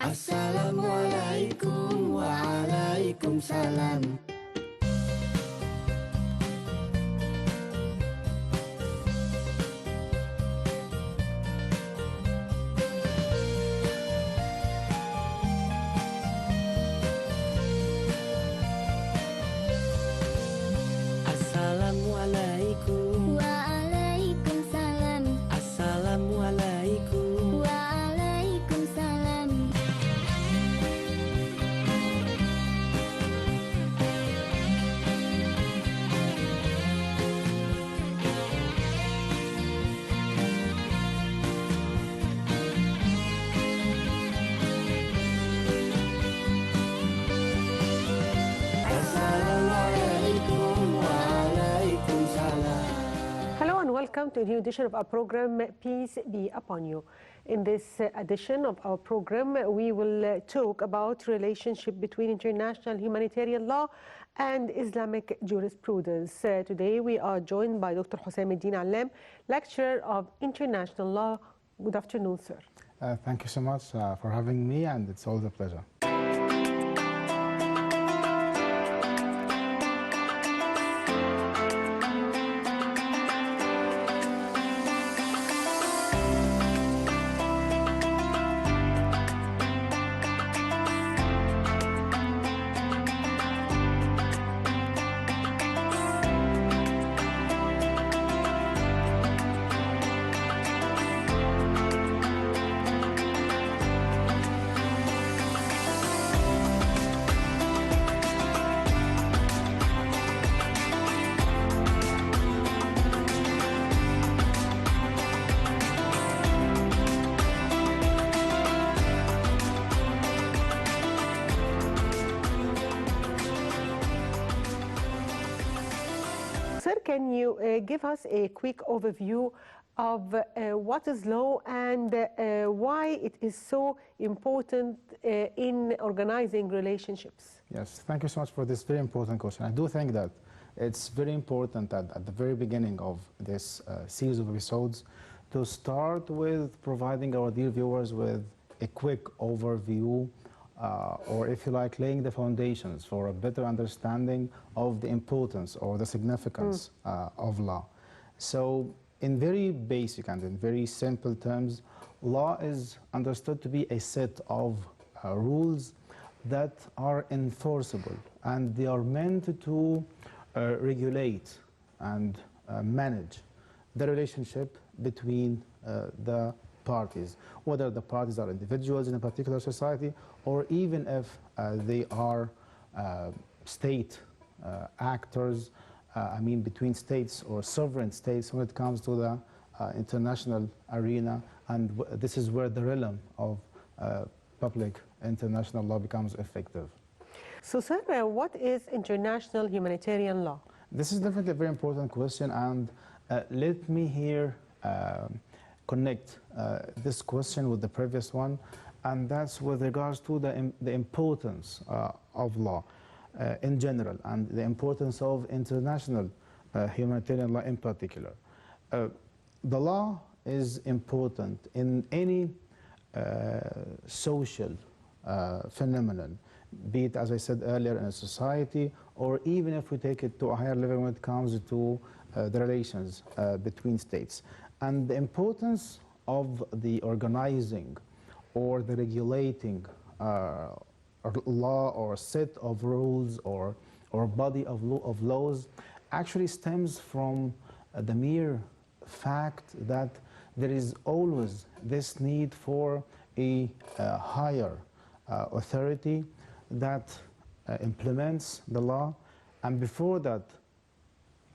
Assalamualaikum Waalaikumsalam. Assalamualaikum Waalaikumsalam. Assalamualaikum Waalaikumsalam. Assalamualaikum Waalaikumsalam. Hello and welcome to a new edition of our program, Peace Be Upon You. In this edition of our program, we will talk about relationship between international humanitarian law and Islamic jurisprudence. Today we are joined by Dr. Hussein Eddin Allam, lecturer of international law. Good afternoon, sir. Thank you so much for having me, and it's always a pleasure. Sir, can you give us a quick overview of what is law and why it is so important in organizing relationships? Yes, thank you so much for this very important question. I do think that it's very important that at the very beginning of this series of episodes to start with providing our dear viewers with a quick overview or, if you like, laying the foundations for a better understanding of the importance or the significance of law. So in very basic and in very simple terms, law is understood to be a set of rules that are enforceable, and they are meant to regulate and manage the relationship between the parties, whether the parties are individuals in a particular society or even if they are state actors, I mean between states or sovereign states when it comes to the international arena, and this is where the realm of public international law becomes effective. So, sir, what is international humanitarian law? This is definitely a very important question, and let me here connect this question with the previous one, and that's with regards to the importance of law in general and the importance of international humanitarian law in particular. The law is important in any social phenomenon, be it, as I said earlier, in a society, or even if we take it to a higher level when it comes to the relations between states. And the importance of the organizing or the regulating law or set of rules or body of laws actually stems from the mere fact that there is always this need for a higher authority that implements the law, and before that,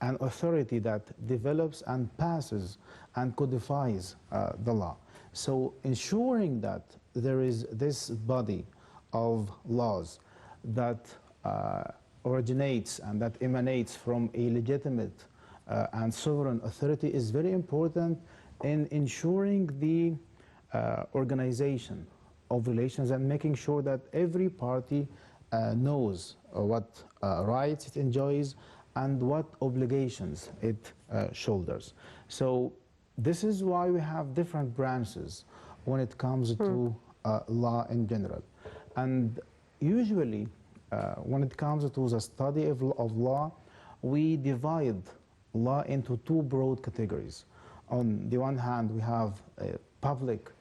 an authority that develops and passes and codifies the law. So ensuring that there is this body of laws that originates and that emanates from a legitimate and sovereign authority is very important in ensuring the organization of relations and making sure that every party knows what rights it enjoys and what obligations it shoulders. So this is why we have different branches when it comes to law in general. And usually, when it comes to the study of law, we divide law into two broad categories. On the one hand, we have public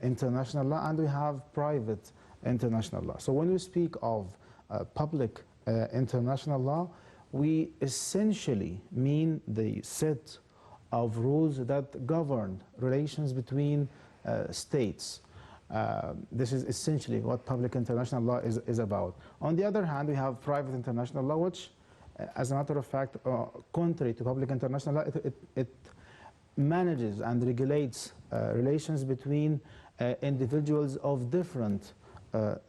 international law, and we have private international law. So when we speak of public international law, we essentially mean the set of rules that govern relations between states. This is essentially what public international law is about. On the other hand, we have private international law, which, as a matter of fact, contrary to public international law, it manages and regulates relations between individuals of different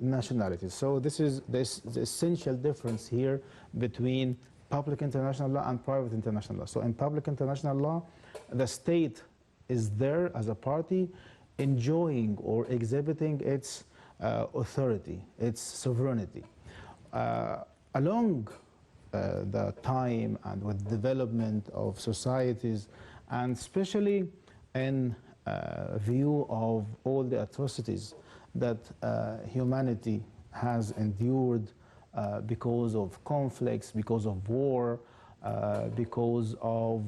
nationalities. So this is the essential difference here between public international law and private international law. So in public international law, the state is there as a party enjoying or exhibiting its authority, its sovereignty. Along the time and with development of societies, and especially in view of all the atrocities that humanity has endured because of conflicts, because of war, because of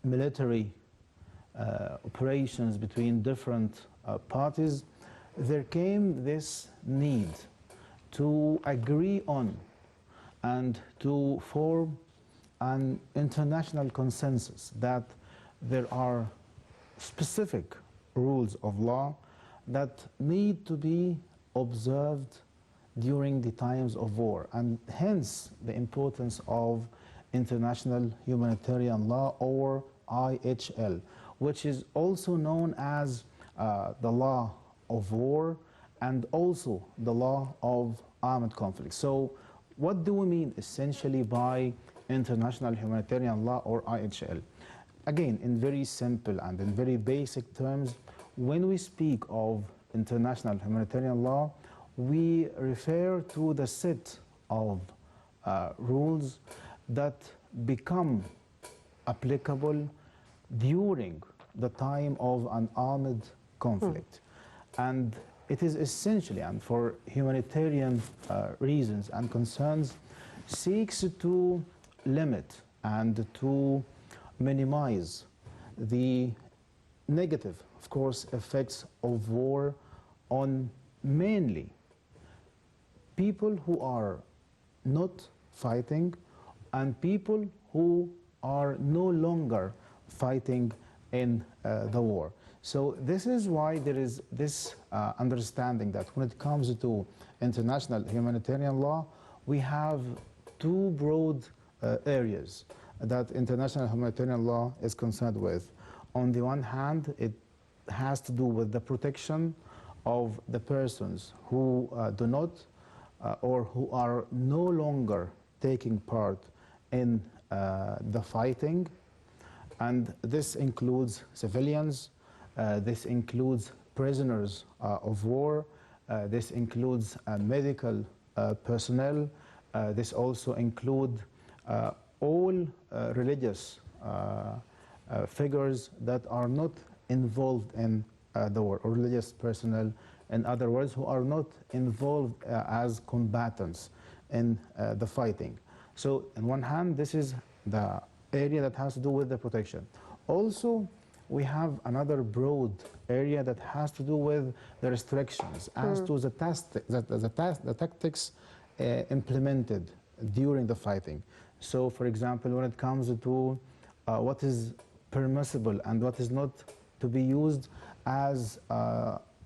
military operations between different parties, there came this need to agree on and to form an international consensus that there are specific rules of law that need to be observed during the times of war, and hence the importance of international humanitarian law, or IHL, which is also known as the law of war and also the law of armed conflict. So what do we mean essentially by international humanitarian law, or IHL? Again, in very simple and in very basic terms, when we speak of international humanitarian law, we refer to the set of rules that become applicable during the time of an armed conflict. And it is essentially, and for humanitarian reasons and concerns, seeks to limit and to minimize the negative, of course, effects of war on mainly people who are not fighting and people who are no longer fighting in the war. So this is why there is this understanding that when it comes to international humanitarian law, we have two broad areas that international humanitarian law is concerned with. On the one hand, it has to do with the protection of the persons who do not or who are no longer taking part in the fighting, and this includes civilians, this includes prisoners of war, this includes medical personnel, this also includes all religious figures that are not involved in the war, or religious personnel, in other words, who are not involved as combatants in the fighting. So on one hand, this is the area that has to do with the protection. Also, we have another broad area that has to do with the restrictions as to the tactics implemented during the fighting. So, for example, when it comes to what is permissible and what is not to be used as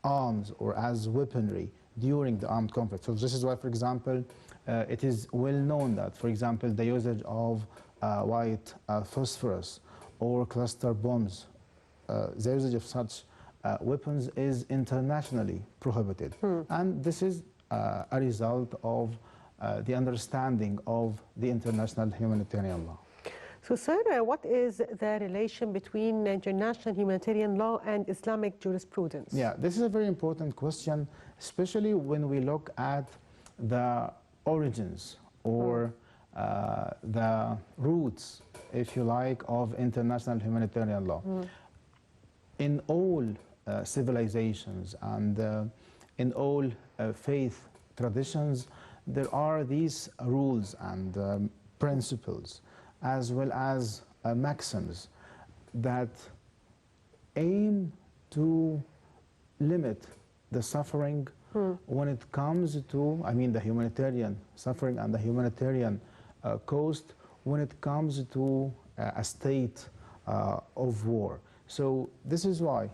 arms or as weaponry during the armed conflict. So this is why, for example, it is well known that, for example, the usage of white phosphorus or cluster bombs, the usage of such weapons is internationally prohibited. And this is a result of the understanding of the international humanitarian law. So, sir, what is the relation between international humanitarian law and Islamic jurisprudence? Yeah, this is a very important question, especially when we look at the origins or the roots, if you like, of international humanitarian law. In all civilizations and in all faith traditions, there are these rules and principles as well as maxims that aim to limit the suffering when it comes to, I mean, the humanitarian suffering and the humanitarian cost when it comes to a state of war. So this is why,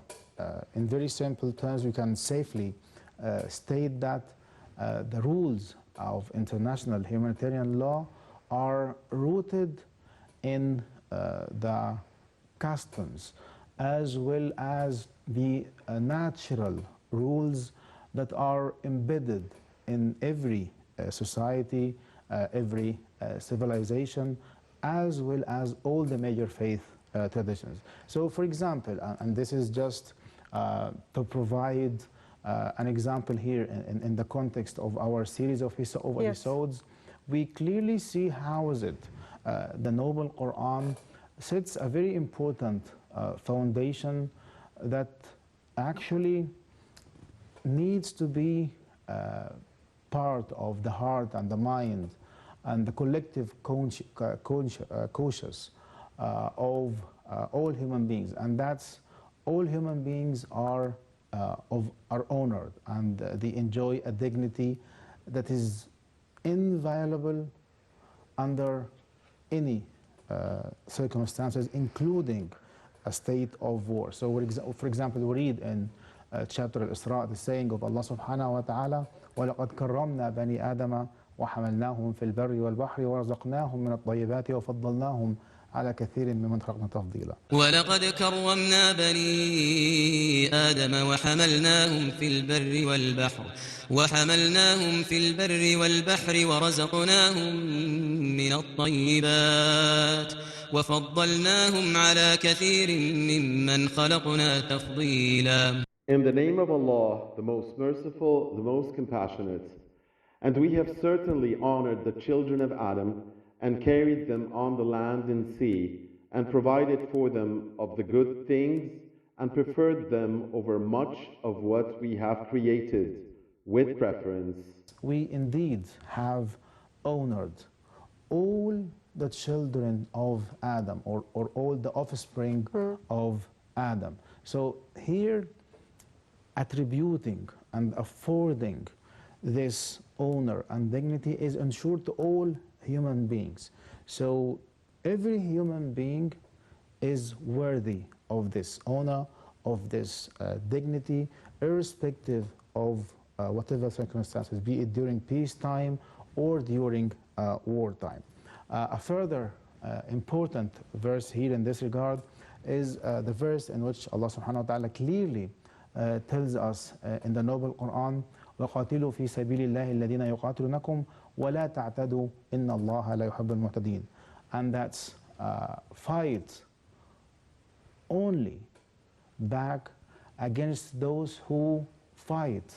in very simple terms, we can safely state that the rules of international humanitarian law are rooted in the customs as well as the natural rules that are embedded in every society, every civilization, as well as all the major faith traditions. So for example, and this is just to provide an example here in the context of our series of episodes, we clearly see how is it the Noble Quran sets a very important foundation that actually needs to be part of the heart and the mind and the collective conscious of all human beings, and that's all human beings are honored and they enjoy a dignity that is inviolable under any circumstances, including a state of war. So for example, we read in chapter Al-Isra, the saying of Allah subhanahu wa ta'ala, وَلَقَدْ كَرَّمْنَا بَنِي آدَمَ وَحَمَلْنَاهُمْ فِي الْبَرِّ وَالْبَحْرِ وَرَزَقْنَاهُم مِّنَ الطَّيِّبَاتِ وَفَضَّلْنَاهُمْ على كثير ممن خلقنا تفضيلا. ولقد كرمنا بني آدم وحملناهم في البر والبحر ورزقناهم من الطيبات وفضلناهم على كثير ممن خلقنا تفضيلا. In the name of Allah, the most merciful, the most compassionate. And we have certainly honored the children of Adam and carried them on the land and sea, and provided for them of the good things, and preferred them over much of what we have created, with preference. We indeed have honored all the children of Adam, or all the offspring of Adam. So here, attributing and affording this honor and dignity is ensured to all human beings. So every human being is worthy of this honor, of this dignity, irrespective of whatever circumstances, be it during peacetime or during wartime. A further important verse here in this regard is the verse in which Allah subhanahu wa ta'ala clearly tells us in the Noble Quran, وَقَاتِلُوا فِي سَبِيلِ اللَّهِ الَّذِينَ يُقَاتِلُونَكُمْ وَلَا تَعْتَدُوا إِنَّ اللَّهَ لَا يُحِبُّ الْمُعْتَدِينَ. And that's fight only back against those who fight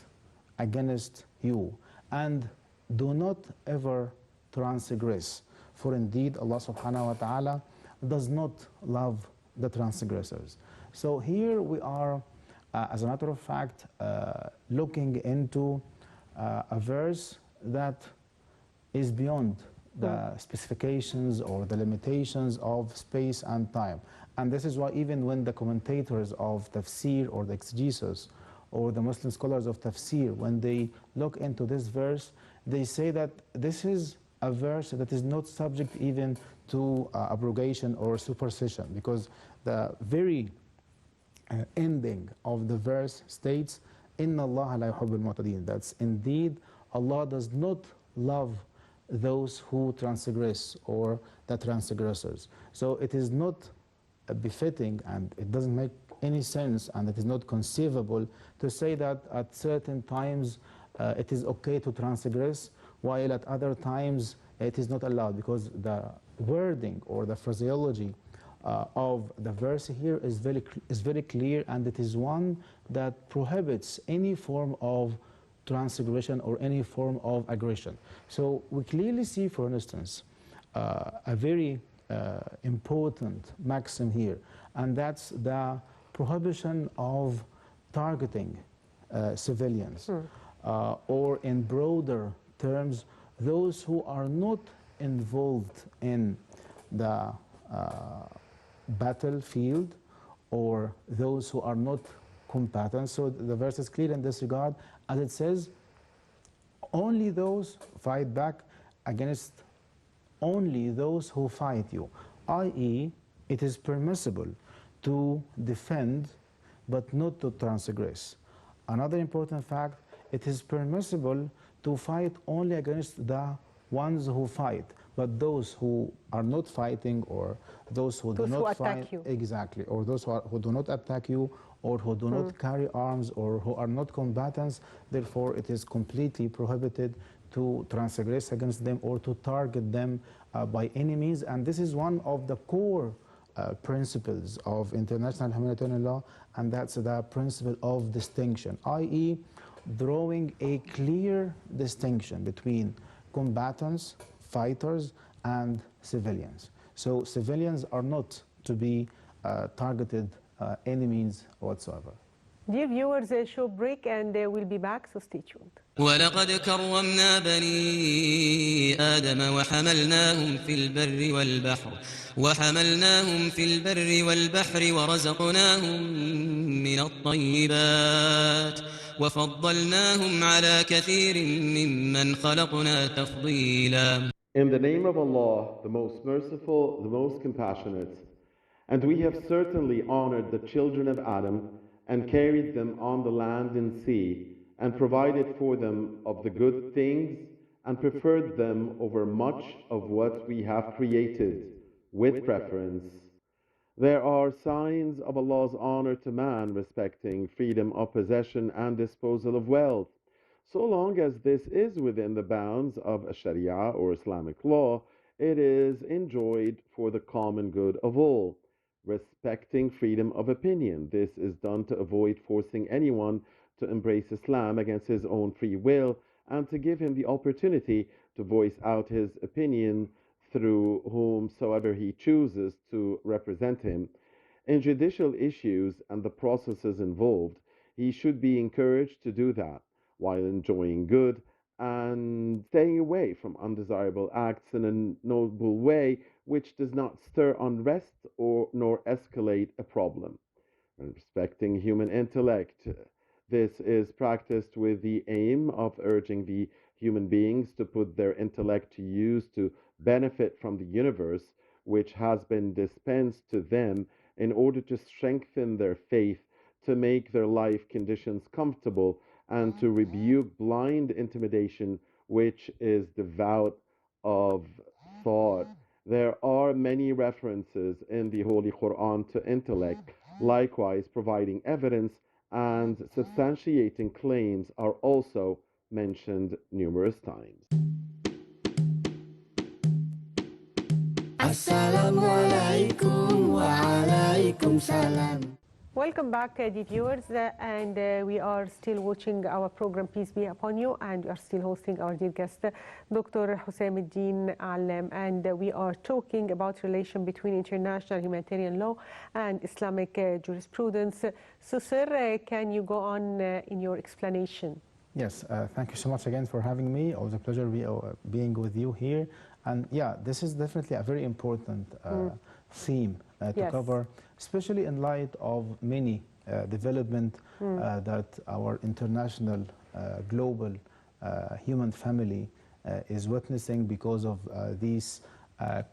against you, and do not ever transgress, for indeed Allah subhanahu wa ta'ala does not love the transgressors. So here we are, as a matter of fact, looking into a verse that is beyond the specifications or the limitations of space and time. And this is why even when the commentators of tafsir or the exegesis or the Muslim scholars of tafsir, when they look into this verse, they say that this is a verse that is not subject even to abrogation or supersession, because the very ending of the verse states, Inna Allah la yuhibbul mu'tadin. That's indeed Allah does not love those who transgress or the transgressors. So it is not befitting, and it doesn't make any sense, and it is not conceivable to say that at certain times it is okay to transgress, while at other times it is not allowed, because the wording or the phraseology of the verse here is very clear, and it is one that prohibits any form of transgression or any form of aggression. So we clearly see, for instance, a very important maxim here, and that's the prohibition of targeting civilians, or in broader terms, those who are not involved in the battlefield, or those who are not combatants. So the verse is clear in this regard, as it says, only those fight back against only those who fight you, i.e., it is permissible to defend but not to transgress. Another important fact, it is permissible to fight only against the ones who fight, but those who are not fighting, or those who do not fight, exactly, or those who do not attack you, or who do not carry arms, or who are not combatants, therefore it is completely prohibited to transgress against them or to target them by any means. And this is one of the core principles of international humanitarian law, and that's the principle of distinction, i.e., drawing a clear distinction between combatants, fighters, and civilians. So civilians are not to be targeted any means whatsoever. Dear viewers, a short break and we'll be back, so stay tuned. ولقد كرمنا بني آدم وحملناهم في البر والبحر ورزقناهم من الطيبات وفضلناهم على كثير ممن خلقنا تفضيلا. In the name of Allah, the most merciful, the most compassionate, and we have certainly honored the children of Adam and carried them on the land and sea, and provided for them of the good things, and preferred them over much of what we have created, with preference. There are signs of Allah's honor to man respecting freedom of possession and disposal of wealth, so long as this is within the bounds of a Sharia or Islamic law. It is enjoyed for the common good of all. Respecting freedom of opinion, this is done to avoid forcing anyone to embrace Islam against his own free will, and to give him the opportunity to voice out his opinion through whomsoever he chooses to represent him. In judicial issues and the processes involved, he should be encouraged to do that, while enjoying good and staying away from undesirable acts in a noble way which does not stir unrest nor escalate a problem. And respecting human intellect, this is practiced with the aim of urging the human beings to put their intellect to use to benefit from the universe which has been dispensed to them, in order to strengthen their faith, to make their life conditions comfortable, and to rebuke blind intimidation which is devoid of thought. There are many references in the Holy Quran to intellect, likewise providing evidence and substantiating claims are also mentioned numerous times. Assalamu alaikum wa alaikum salam. Welcome back, dear viewers, and we are still watching our program Peace Be Upon You, and we are still hosting our dear guest, Dr. Hussein Eddin Alem, and we are talking about relation between international humanitarian law and Islamic jurisprudence. So, sir, can you go on in your explanation? Yes, thank you so much again for having me. Always a pleasure being with you here. And yeah, this is definitely a very important theme to cover, especially in light of many development that our international global human family is witnessing because of these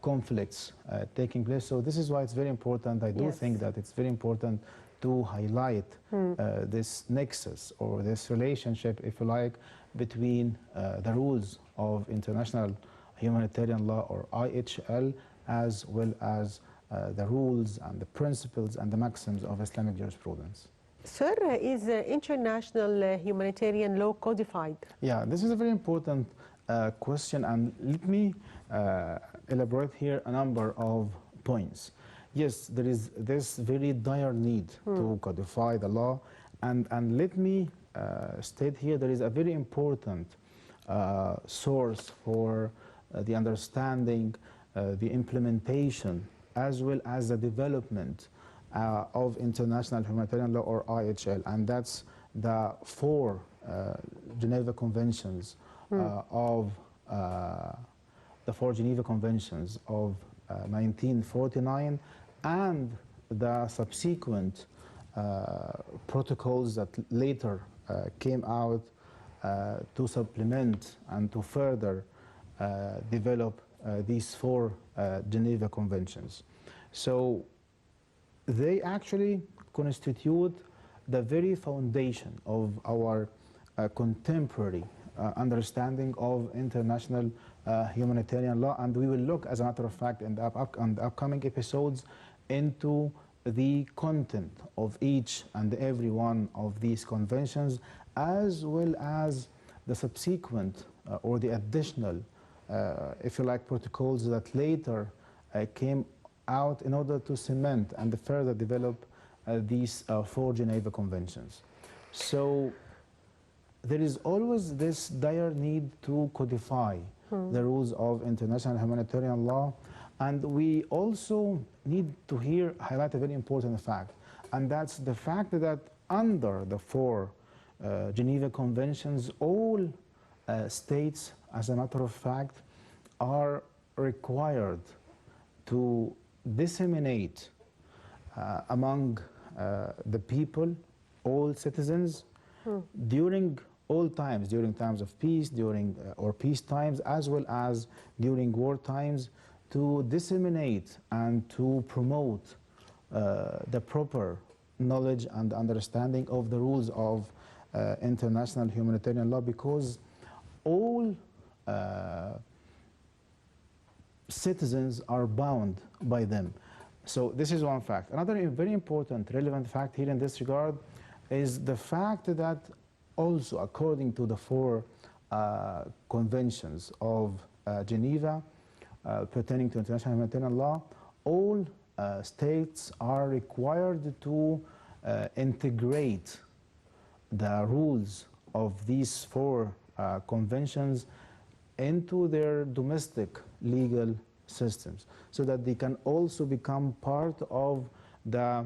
conflicts taking place. So this is why it's very important. I do think that it's very important to highlight this nexus, or this relationship, if you like, between the rules of international humanitarian law, or IHL, as well as the rules and the principles and the maxims of Islamic jurisprudence. Sir, is international humanitarian law codified? Yeah, this is a very important question, and let me elaborate here a number of points. Yes, there is this very dire need to codify the law, and let me state here there is a very important source for the understanding, the implementation, as well as the development of international humanitarian law, or IHL, and that's the four Geneva Conventions of the four Geneva Conventions of 1949 and the subsequent protocols that later came out to supplement and to further develop these four Geneva Conventions. So they actually constitute the very foundation of our contemporary understanding of international humanitarian law, and we will look, as a matter of fact, in the upcoming episodes into the content of each and every one of these conventions, as well as the subsequent or the additional, if you like, protocols that later came out in order to cement and further develop these four Geneva Conventions. So there is always this dire need to codify the rules of international humanitarian law, and we also need to here highlight a very important fact, and that's the fact that under the four Geneva Conventions, all states, as a matter of fact, are required to disseminate among the people, all citizens, during all times, during times of peace, or peace times, as well as during war times, to disseminate and to promote the proper knowledge and understanding of the rules of international humanitarian law, because all citizens are bound by them. So this is one fact. Another very important, relevant fact here in this regard is the fact that also, according to the four conventions of Geneva pertaining to international humanitarian law, all states are required to integrate the rules of these four conventions into their domestic legal systems, so that they can also become part of the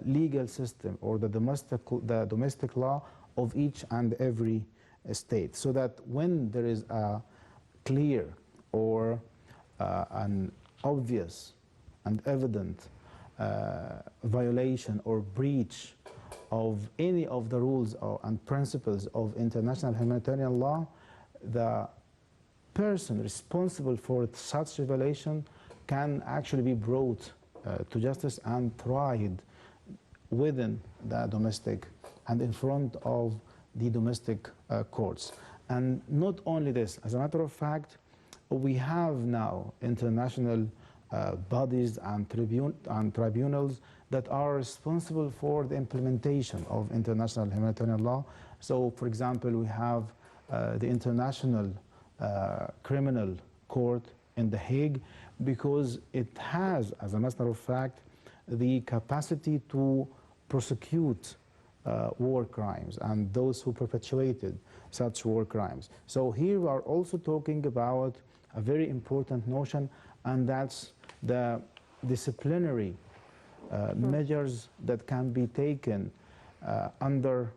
legal system or the domestic law of each and every state, so that when there is a clear or an obvious and evident violation or breach of any of the rules and principles of international humanitarian law, the person responsible for such violation can actually be brought to justice and tried within the domestic and in front of the domestic courts. And not only this, as a matter of fact, we have now international bodies and tribunals that are responsible for the implementation of international humanitarian law. So, for example, we have the International Criminal Court in The Hague, because it has, as a matter of fact, the capacity to prosecute war crimes and those who perpetuated such war crimes. So here we are also talking about a very important notion, and that's the disciplinary measures that can be taken under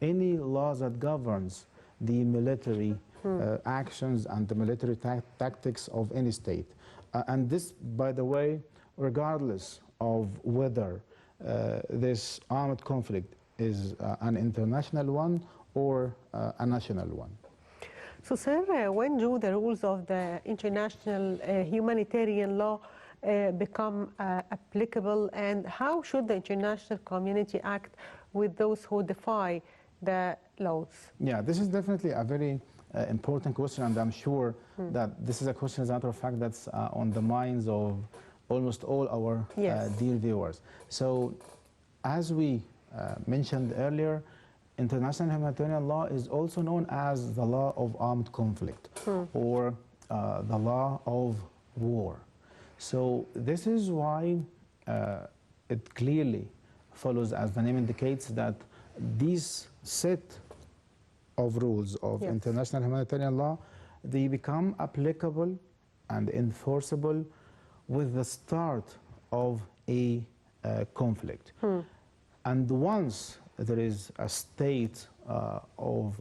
any law that governs the military actions and the military tactics of any state. And this, by the way, regardless of whether this armed conflict is an international one or a national one. So, sir, when do the rules of the international humanitarian law become applicable, and how should the international community act with those who defy the laws? Yeah, this is definitely a very important question, and I'm sure that this is a question, as a matter of fact, that's on the minds of almost all our dear viewers. So, as we mentioned earlier, international humanitarian law is also known as the law of armed conflict or the law of war. So this is why it clearly follows, as the name indicates, that these set of rules of international humanitarian law, they become applicable and enforceable with the start of a conflict. And once there is a state or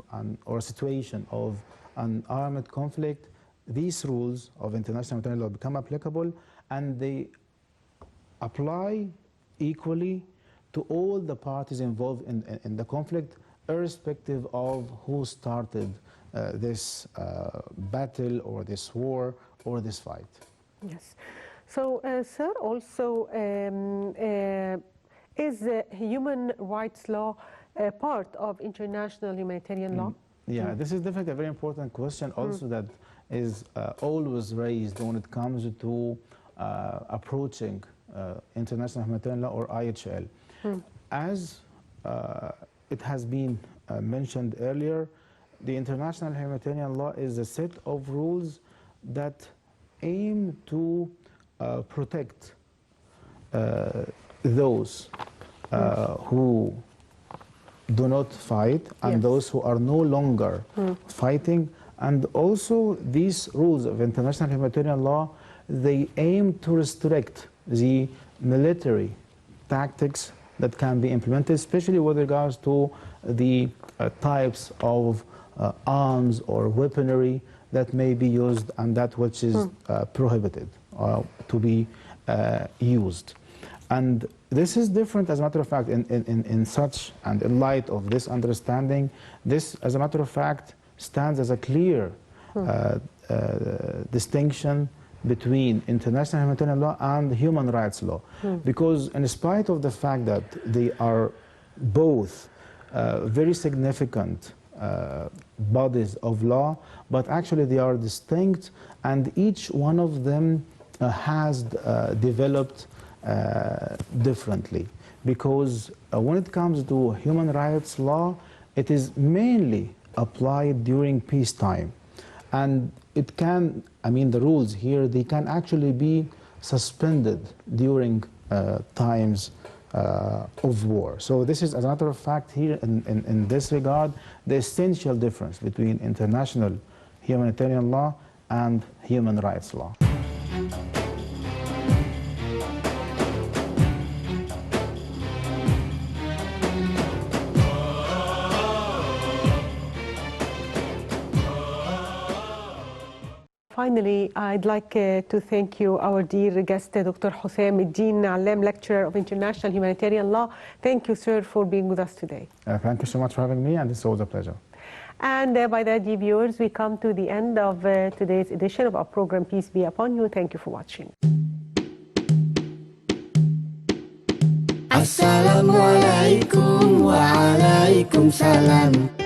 a situation of an armed conflict, these rules of international humanitarian law become applicable, and they apply equally to all the parties involved in the conflict, irrespective of who started this battle or this war or this fight. Yes. So, sir, also is human rights law part of international humanitarian law? Yeah, this is definitely a very important question also that is always raised when it comes to approaching international humanitarian law or IHL. As it has been mentioned earlier, the international humanitarian law is a set of rules that aim to protect those who do not fight and Yes. those who are no longer fighting. And also these rules of international humanitarian law, they aim to restrict the military tactics that can be implemented, especially with regards to the types of arms or weaponry that may be used and that which is prohibited to be used. And this is different, as a matter of fact, in such and in light of this understanding, this, as a matter of fact, stands as a clear distinction between international humanitarian law and human rights law. Because in spite of the fact that they are both very significant bodies of law, but actually they are distinct, and each one of them has developed differently. Because when it comes to human rights law, it is mainly applied during peacetime. And it can, I mean, the rules here, they can actually be suspended during times of war. So this is, as a matter of fact, here in this regard, the essential difference between international humanitarian law and human rights law. Finally, I'd like to thank you, our dear guest, Dr. Hussam Eddin Allam, Lecturer of International Humanitarian Law. Thank you, sir, for being with us today. Thank you so much for having me, and it's always a pleasure. And by that, dear viewers, we come to the end of today's edition of our program, Peace Be Upon You. Thank you for watching. Assalamualaikum wa alaikum salam.